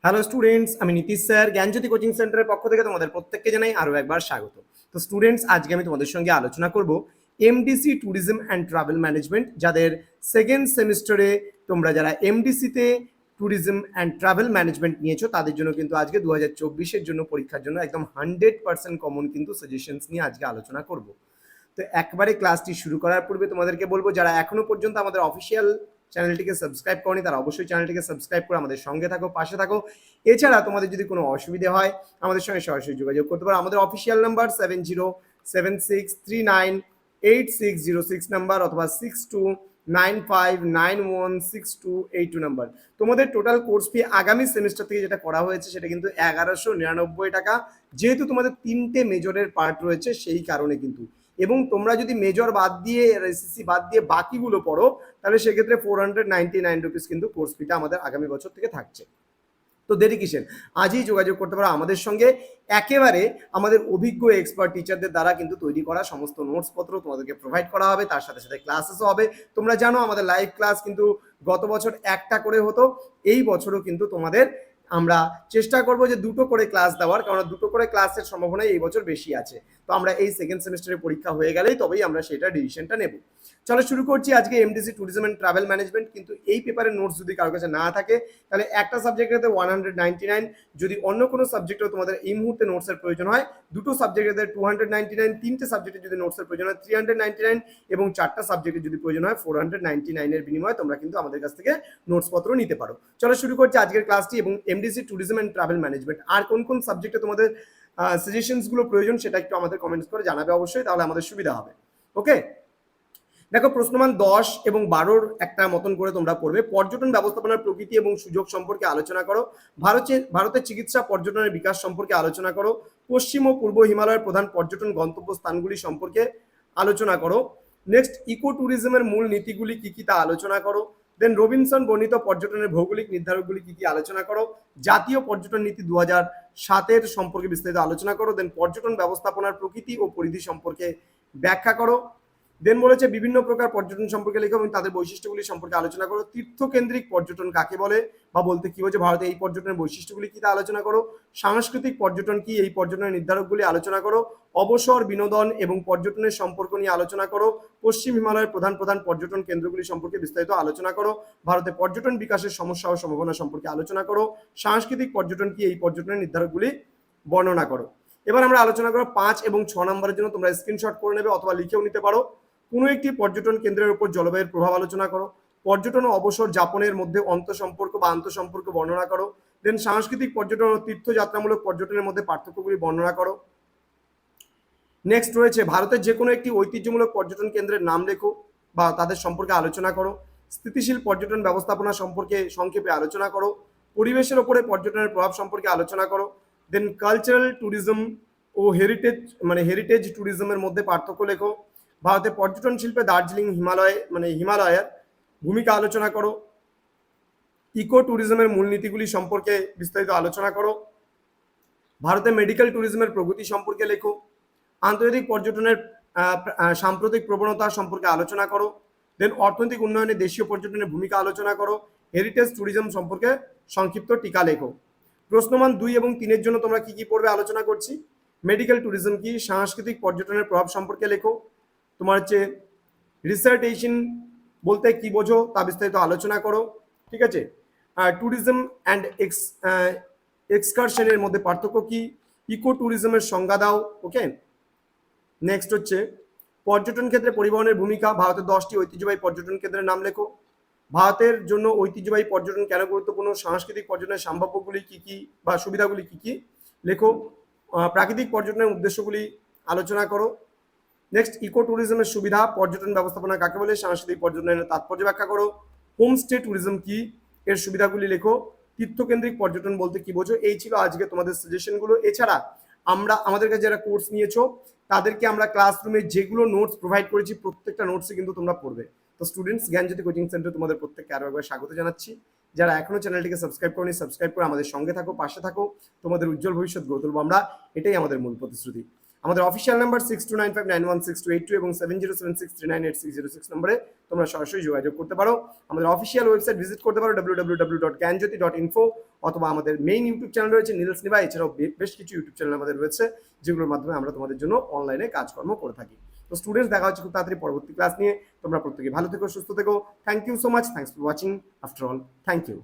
Hello students, আমি Nitish sir জ্ঞানজ্যোতি coaching সেন্টারের পক্ষ থেকে তোমাদের প্রত্যেককে জানাই আরও একবার স্বাগত। তো স্টুডেন্টস, আজকে আমি তোমাদের সঙ্গে আলোচনা করব MDC tourism and travel management. যাদের সেকেন্ড সেমিস্টারে তোমরা যারা এমডিসিতে ট্যুরিজম অ্যান্ড ট্রাভেল ম্যানেজমেন্ট নিয়েছো তাদের জন্য কিন্তু আজকে 2024-এর জন্য পরীক্ষার জন্য একদম 100% কমন কিন্তু সাজেশনস নিয়ে আজকে আলোচনা করব। তো একবারে ক্লাসটি শুরু করার পূর্বে তোমাদেরকে বলবো, যারা এখনো পর্যন্ত আমাদের অফিসিয়াল চ্যানেলটিকে সাবস্ক্রাইব করনি তারা অবশ্যই চ্যানেলটিকে সাবস্ক্রাইব করে আমাদের সঙ্গে থাকো, পাশে থাকো। এছাড়া তোমাদের যদি কোনো অসুবিধা হয় আমাদের সঙ্গে সরাসরি যোগাযোগ করতে পারো। আমাদের অফিসিয়াল নাম্বার 7076398606 নাম্বার অথবা 6295916282 নাম্বার। তোমাদের টোটাল কোর্স ফি আগামী সেমিস্টার থেকে যেটা করা হয়েছে সেটা কিন্তু 1199 টাকা। যেহেতু তোমাদের 3টে মেজরের পার্ট রয়েছে সেই কারণে কিন্তু, এবং তোমরা যদি মেজর বাদ দিয়ে এসএসসি বাদ দিয়ে বাকিগুলো পড়ো তাহলে সেক্ষেত্রে 499 রুপিস কিন্তু কোর্স ফিটা আমাদের আগামী বছর থেকে থাকছে। তো দেরি কিসের, আজই যোগাযোগ করতে পারো আমাদের সঙ্গে। একেবারে আমাদের অভিজ্ঞ এক্সপার্ট টিচারদের দ্বারা কিন্তু তৈরি করা সমস্ত নোটসপত্র তোমাদেরকে প্রোভাইড করা হবে, তার সাথে সাথে ক্লাসেসও হবে। তোমরা জানো আমাদের লাইভ ক্লাস কিন্তু গত বছর একটা করে হতো, এই বছরও কিন্তু তোমাদের আমরা চেষ্টা করব যে দুটো করে ক্লাস দেওয়ার, কারণ দুটো করে ক্লাসের সম্ভাবনা এই বছর বেশি আছে। তো আমরা এই সেকেন্ড সেমিস্টারের পরীক্ষা হয়ে গেলেই তবেই আমরা সেটা ডিসিশনটা নেব। চলো শুরু করছি আজকে MDC tourism and travel management. কিন্তু এই পেপারের নোটস যদি কারোর কাছে না থাকে তাহলে একটা সাবজেক্টেতে 199, যদি অন্য কোনো সাবজেক্টেও তোমাদের এই মুহূর্তে নোটসের প্রয়োজন হয়, দুটো সাবজেক্টেতে 299, তিনটে সাবজেক্টে যদি নোটসের প্রয়োজন হয় 399, এবং চারটা সাবজেক্টে যদি প্রয়োজন হয় 499 বিনিময়ে তোমরা কিন্তু আমাদের কাছ থেকে নোটসপত্র নিতে পারো। চলো শুরু করছি আজকের ক্লাসটি। এবং MDC tourism and travel management আর কোন কোন সাবজেক্টে তোমাদের সাজেশনসগুলো প্রয়োজন সেটা একটু আমাদের কমেন্টস করে জানাবে অবশ্যই, তাহলে আমাদের সুবিধা হবে। ওকে, দেখো প্রশ্নমান 10 এবং 12 একটা মতন করে তোমরা পড়বে। পর্যটন ব্যবস্থাপনার প্রকৃতি এবং সুযোগ সম্পর্কে আলোচনা করো। ভারতের চিকিৎসা পর্যটনের বিকাশ সম্পর্কে আলোচনা করো। পশ্চিম ও পূর্ব হিমালয়ের প্রধান পর্যটন গন্তব্য স্থানগুলি সম্পর্কে আলোচনা করো। নেক্সট, ইকো ট্যুরিজমের মূল নীতিগুলি কি কি তা আলোচনা করো। দেন রবিনসন বর্ণিত পর্যটনের ভৌগোলিক নির্ধারকগুলি কি কি আলোচনা করো। জাতীয় পর্যটন নীতি 2007 সম্পর্কে বিস্তারিত আলোচনা করো। দেন পর্যটন ব্যবস্থাপনার প্রকৃতি ও পরিধি সম্পর্কে ব্যাখ্যা করো। দেন বলেছে বিভিন্ন প্রকার পর্যটন সম্পর্কে লেখো এবং তাদের বৈশিষ্ট্যগুলি সম্পর্কে আলোচনা করো। তীর্থকেন্দ্রিক পর্যটন কাকে বলে বা বলতে কি বোঝো, ভারতে এই পর্যটনের বৈশিষ্ট্যগুলি কি তা আলোচনা করো। সাংস্কৃতিক পর্যটন কি, এই পর্যটনের নির্ধারকগুলি আলোচনা করো। অবসর, বিনোদন এবং পর্যটনের সম্পর্ক নিয়ে আলোচনা করো। পশ্চিম হিমালয়ের প্রধান প্রধান পর্যটন কেন্দ্রগুলি সম্পর্কে বিস্তারিত আলোচনা করো। ভারতে পর্যটন বিকাশের সমস্যা ও সম্ভাবনা সম্পর্কে আলোচনা করো। সাংস্কৃতিক পর্যটন কি, এই পর্যটনের নির্ধারকগুলি বর্ণনা করো। এবার আমরা আলোচনা করো 5 এবং 6 নম্বরের জন্য তোমরা স্ক্রিনশট করে নেবে অথবা লিখেও নিতে পারো। কোনো একটি পর্যটন কেন্দ্রের উপর জলবায়ুর প্রভাব আলোচনা করো। পর্যটন ও অবসর যাপনের মধ্যে অন্তঃসম্পর্ক বা আন্তঃসম্পর্ক বর্ণনা করো। দেন সাংস্কৃতিক পর্যটন ও তীর্থযাত্রামূলক পর্যটনের মধ্যে পার্থক্যগুলি বর্ণনা করো। নেক্সট রয়েছে ভারতের যে কোনো একটি ঐতিহ্যমূলক পর্যটন কেন্দ্রের নাম লেখো বা তাদের সম্পর্কে আলোচনা করো। স্থিতিশীল পর্যটন ব্যবস্থাপনা সম্পর্কে সংক্ষেপে আলোচনা করো। পরিবেশের ওপরে পর্যটনের প্রভাব সম্পর্কে আলোচনা করো। দেন কালচারাল ট্যুরিজম ও হেরিটেজ ট্যুরিজমের মধ্যে পার্থক্য লেখো। ভারতের পর্যটন শিল্পে দার্জিলিং হিমালয়ের ভূমিকা আলোচনা করো। ইকো ট্যুরিজমের মূলনীতিগুলি সম্পর্কে বিস্তারিত আলোচনা করো। ভারতে মেডিকেল ট্যুরিজমের প্রগতি সম্পর্কে লেখো। আন্তর্জাতিক পর্যটনের সাম্প্রতিক প্রবণতা সম্পর্কে আলোচনা করো। দেন অর্থনৈতিক উন্নয়নে দেশীয় পর্যটনের ভূমিকা আলোচনা করো। হেরিটেজ ট্যুরিজম সম্পর্কে সংক্ষিপ্ত টিকা লেখো। প্রশ্নমান 2 এবং 3-এর জন্য তোমরা কি কি পড়বে আলোচনা করছি। মেডিকেল ট্যুরিজম কি, সাংস্কৃতিক পর্যটনের প্রভাব সম্পর্কে লেখো। তোমার হচ্ছে রিসার্টেশন বলতে কি বোঝো তা বিস্তারিত আলোচনা করো। ঠিক আছে, ট্যুরিজম অ্যান্ড এক্সকারশনের মধ্যে পার্থক্য কি, ইকো ট্যুরিজমের সংজ্ঞা দাও। ওকে, নেক্সট হচ্ছে পর্যটন ক্ষেত্রে পরিবহনের ভূমিকা। ভারতের 10টি ঐতিহ্যবাহী পর্যটন কেন্দ্রের নাম লেখো। ভারতের জন্য ঐতিহ্যবাহী পর্যটন কেন গুরুত্বপূর্ণ, সাংস্কৃতিক পর্যটনের সম্ভাব্যগুলি কি কি বা সুবিধাগুলি কি কি লেখো। প্রাকৃতিক পর্যটনের উদ্দেশ্যগুলি আলোচনা করো। নেক্সট, ইকো ট্যুরিজমের সুবিধা, পর্যটন ব্যবস্থাপনা কাকে বলে, সাংস্কৃতিক পর্যটনের তাৎপর্য ব্যাখ্যা করো। হোমস্টে ট্যুরিজম কি, এর সুবিধাগুলি লেখো। তীর্থকেন্দ্রিক পর্যটন বলতে কি বোঝো। এই ছিল আজকে তোমাদের সাজেশনগুলো। এছাড়া আমাদের কাছে যারা কোর্স নিয়েছো তাদেরকে আমরা ক্লাসরুমে যেগুলো নোটস প্রোভাইড করেছি প্রত্যেকটা নোটসে কিন্তু তোমরা পড়বে। তো স্টুডেন্টস, জ্ঞানজ্যোতি কোচিং সেন্টার তোমাদের প্রত্যেককে আরো একবার স্বাগত জানাচ্ছি। যারা এখনো চ্যানেলটিকে সাবস্ক্রাইব করনি, সাবস্ক্রাইব করে আমাদের সঙ্গে থাকো, পাশে থাকো। তোমাদের উজ্জ্বল ভবিষ্যৎ গড়ে তুলবো আমরা, এটাই আমাদের মূল প্রতিশ্রুতি। আমাদের অফিসিয়াল নাম্বার 6295916282 এবং 7076398606 নম্বরে তোমরা সরাসরি যোগাযোগ করতে পারো। আমাদের অফিসিয়াল ওয়েবসাইট ভিজিট করতে পারো www.gyanjyoti.info অথবা আমাদের মেইন ইউটিউব চ্যানেল রয়েছে নীলস নিভা, এছাড়াও বেশ কিছু ইউটিউব চ্যানেল আমাদের রয়েছে যেগুলোর মাধ্যমে আমরা তোমাদের জন্য অনলাইনে কাজকর্ম করে থাকি। তো স্টুডেন্টস, দেখা হচ্ছে খুব তাড়াতাড়ি পরবর্তী ক্লাস নিয়ে। তোমরা প্রত্যেকে ভালো থেকো, সুস্থ থেকো। Thank you so much, thanks for watching. After all, thank you.